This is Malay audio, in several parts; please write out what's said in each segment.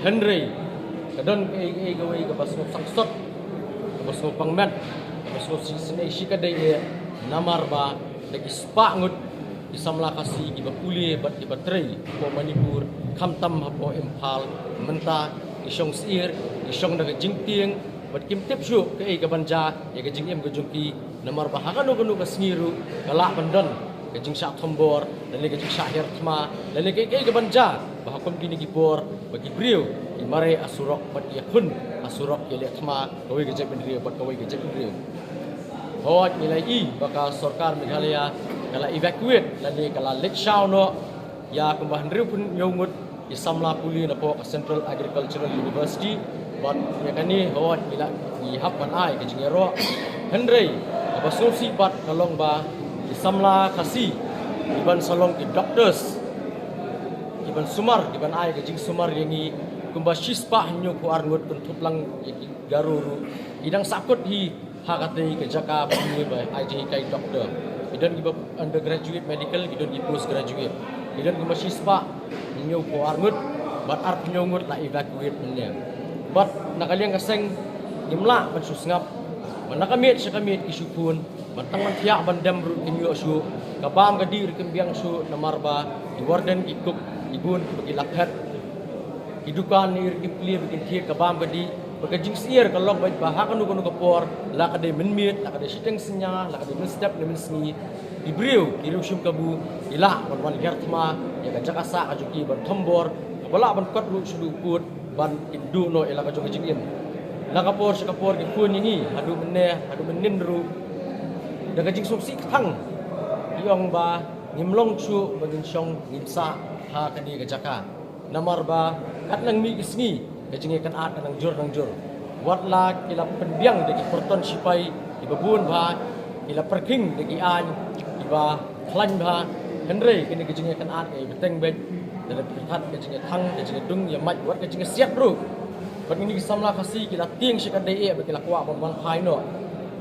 Henry kadon ke gawai ke basmo saksot basmo pangmet basmo sini sikadai namar ba lagi spangut isamla kasi giba puli bat giba trei po Manipur kamtam hapo Impal menta isong sir isong daga jingting bat kim tip shu ke ga banja ya ga jingem ga jungki namar ba hakano ganu ga sngiru kala bandon ga jing sha thombor dan le ga jing sha hertma dan le ke ga banja ba hakom kini gibor bagi briu imare asurok bat ya kun asurok ya le thma koi ga jek bendriu bat koi ga jek bendriu hot nilai i baka sarkar Meghalaya kala evacuate lani kala lek shaw no ya kumbahan riu pun yongut isamla puli na po Central Agricultural University but yakani hot ila i hapan ai ke jingero Henry abasosi bat kalong ba isamla kasi iban salong ki doctors iban sumar iban ai ke jing sumar yangi kumba shispa hanyo ko arngut tuntup lang garuru idang sakut hi hakate ke jaka puni ba IJ kai doctor idon giba undergraduate medical idon gi postgraduate idon gi masispa ninyo ko arngut bat art nyongut la evacuate mennya bat nakaliang kaseng gimla ban susngap manakamit sa kamit isupun mantangan tiak bandam ru kinyo su kabam gadir kembiang su namarba di warden ikuk igun bagi lakhat hidukan ir kipli bikin tiak kabam gadi bagajing sier kalau baik bahakan nugo kapor la kadai menmit la kadai siteng senya la kadai menstep nemen sni ibriu kiru shum kabu ila wan gertma ya gajak asa ajuki ban thombor bala ban kat lu sudu put ban indu no ila kajok jingin la kapor sekapor ki kun ini hadu menin ru daga jing soksi thang yong ba ngimlong chu bagin syong ngimsa ha kadi gajaka namar ba kat nang mi isni kajingi kan at nang jur watla kila penbiang degi perton sipai ibabun ba kila perking degi an iba klan ba Henry kini kajingi kan at ai beteng bet dan perhat kajingi thang kajingi dung ya mat wat kajingi siap bro bat ini samla kasi kila ting sikan dei ba kila kwa bon hai no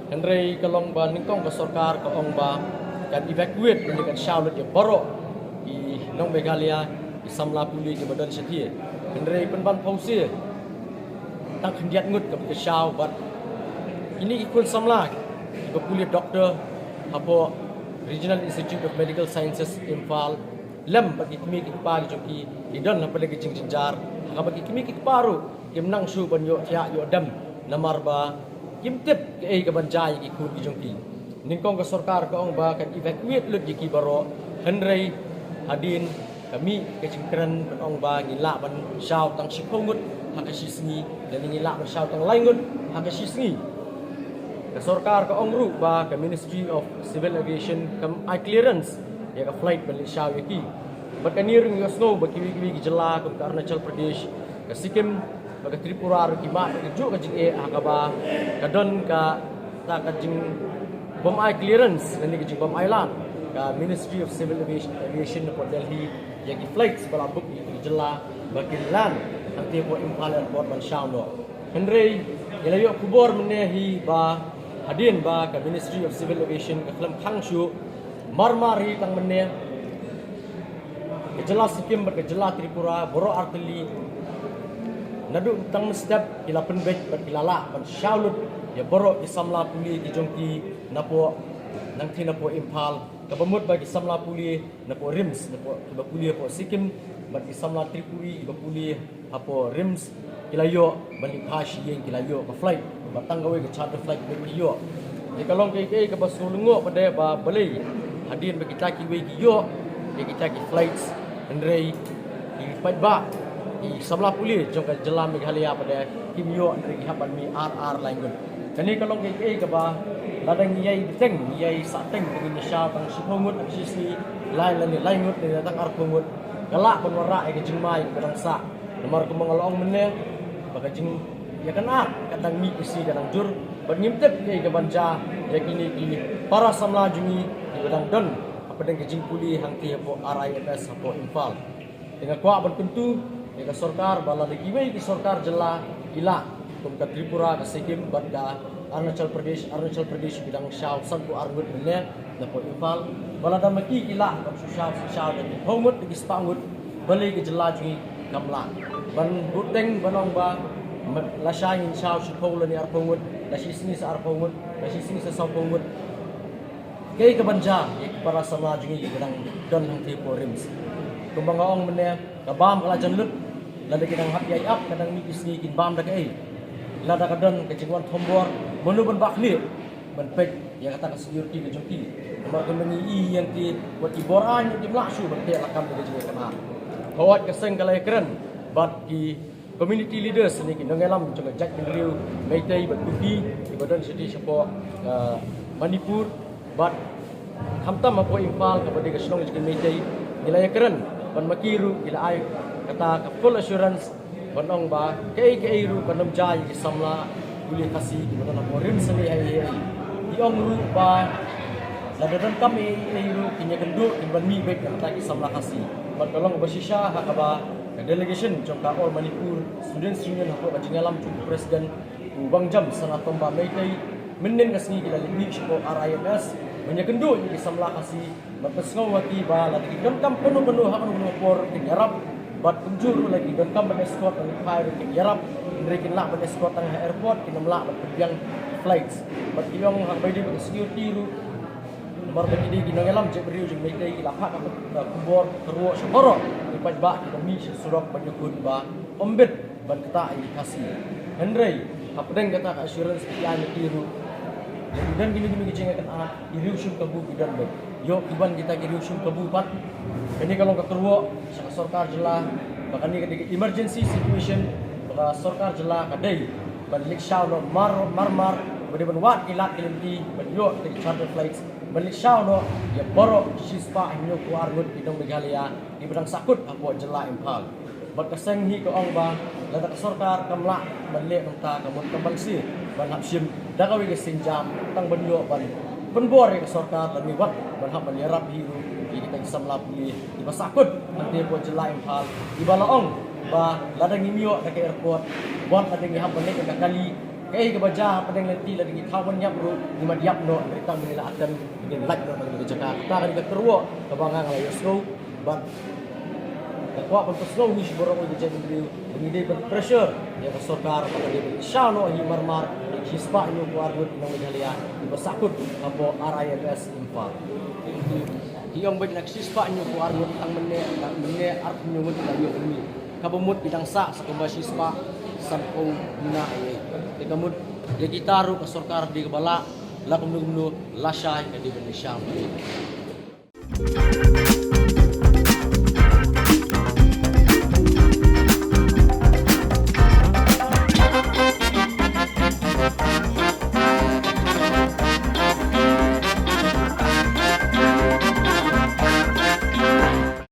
Henry kalong ba ningkong ba sarkar ka ong ba kan evacuate dengan shaulut ya baro i nong Meghalaya i samla puli ke badan setia Henry penban pausi tak hendiat ngut ke shaw bat ini ikut samla ke puli doktor apo Regional Institute of Medical Sciences Impal lem bagi kami ki pagi joki idon apa lagi jingjar ha bagi kami ki paru kim nang su ban yo ya yo dam namar ba kim tip ke ke banjai ki kun ki joki ningkong ke sarkar ka ong ba kan evacuate lut ki baro Henry hadin kami ke cingkran ong ba ngila ban shaw tang sipongut hakashi singi dan ngila ban shaw tang laingut hakashi singi ke sarkar ka ong ru ba ke Ministry of Civil Aviation kam I clearance ya ka flight balik shaw yaki bat kanir ngi snow ba kiwi jela ke Arunachal Pradesh ke Sikkim ba ke Tripura ru ki ma ke ju ka jing hakaba kadon ka ta ka jing bom I clearance dan ni jing bom island ka Ministry of Civil Aviation Port Delhi yang flights bala book di jela bagi land nanti po Impal Airport ban shauno Henry ilayo kubor menehi ba hadin ba ka Ministry of Civil Aviation ka klam khangshu marmari tang meneh ke jela Sikkim ke jela Tripura boro artili nadu tang step ila penbet bat ilala ban shaulut ya boro isamla puli di jongki napo nang thinapo Impal kabamut bagi samla puli napo rims napo puli po Sikkim bagi samla Tripuri puli apo rims kilayo bali pashi yang kilayo ka flight batang gawe ke charter flight kilayo di kalong ke basulungo pada ba balai hadin bagi taki we kiyo kita ki flights Henry di fight ba di samla puli jong ka jela Meghalaya pada kimyo Henry hapan mi RR laingun kani kalong ke ba ladang yai beteng yai sateng dengan sya tang sipongut ak sisi lain laingut ni datang arpungut galak penwara ke jingmai berangsa nomor kumangalong meneh baka jing ya kana kadang mi isi kadang jur bangimtep ke banja ya kini para samla jungi di badang don apa deng ke jing puli hangti apo RIMS apo Impal dengan kwa bertentu ya sarkar bala lagi we ki sarkar jela ila kum ka Tripura ka Sikkim badda Arunachal Pradesh bidang shaw sanku argut meneh dapo Impal bala da maki ila kam shaw dan homut di spangut balai ke jela jungi kamla ban buteng banong ba lasyahin siya sipola ni arpungut lasisini sa arpungut lasisini sa sapungut kay kabanja para sa mga jungi kadang don hang tipo rims kung mga ong mene kabam kala janlut lada kinang happy up kadang mikis ni kin bam da kay lada kadon kecingwan tombor menu ban bakli ban pek yang kata security ke jumpi nomor kemeni yang ti buat iboran yang dimlakshu ban pek lakam da jungi kana hawat keseng kalai keren bat ki community leaders ni kin ngelam jong jak ngriu meitai bat kupi di badan city support Manipur bat hamtam apo impal kepada ke Shillong jeng meitai nilai keren ban makiru ila ai kata ka full assurance banong ba kei ru kanom jai ki samla buli kasi di badan apo rim sani ai di ong ru ba la dadan kami ru kinya gendu kin ban mi bet kata ki samla kasi bat tolong bersisha hakaba delegation jongka all Manipur Students Union hapo bajingalam cu presiden ubang jam sana tomba meitai menen kasni kita lini ko RIMS menyekendu di samla kasi berpesngau wati ba la di kam penuh hak penuh por tiarap bat kunjur lagi dan kam escort dan fire tiarap merikin lah escort tang airport kinamla yang flights bat yong hak baidi security ru nomor begini ginangalam je beriu jeng meitai lapak kubor keruo syokoro ipat ba kita mi surok banyukun ba ombet ban kata ai kasi hendrei hapdeng kata assurance kian tiru dan gini jeng akan iriu syum kabu bidan be yo kiban kita iriu syum kabu pat ini kalau ke keruo sa sarkar jela bahkan ni ketika emergency situation baka sarkar jela kadai balik syau no mar bade ban wat ilat kilimti ban yo ke charter flights balik syau no ya borok sispa inyo kuar gut bidang Meghalaya di bidang sakut apo jela impal bat kaseng hi ko ong ba lada ka sarkar kamla balik nta kamon kambalsi ban hapsim dakawi ke sinjam tang ban yo ban penbor ke sarkar lan wat ban hap ban yarap hiru di kita samla puli di basakut nanti apo jela impal di balaong ba lada ngimyo ke airport buat ada ngi hap ban ke kali kay kebaja padang lenti lagi kawan nyap ru di madiap no mereka menila akan dengan like no bagi Jakarta kita kan keruo kebangang la yosro but takwa pun slow ni borong di jadi beliau ini dia pressure ya ke sarkar pada dia inshallah hi marmar hispa ni kuar gut nang Meghalaya di basakut apo RIMS impal hiong baik nak hispa ni kuar gut tang mene art nyumut la yo ni kabumut bidang sa kumba hispa sampung mina ai kamut ya kita ru ke sarkar di kebala la kumnu lasai ke di Indonesia.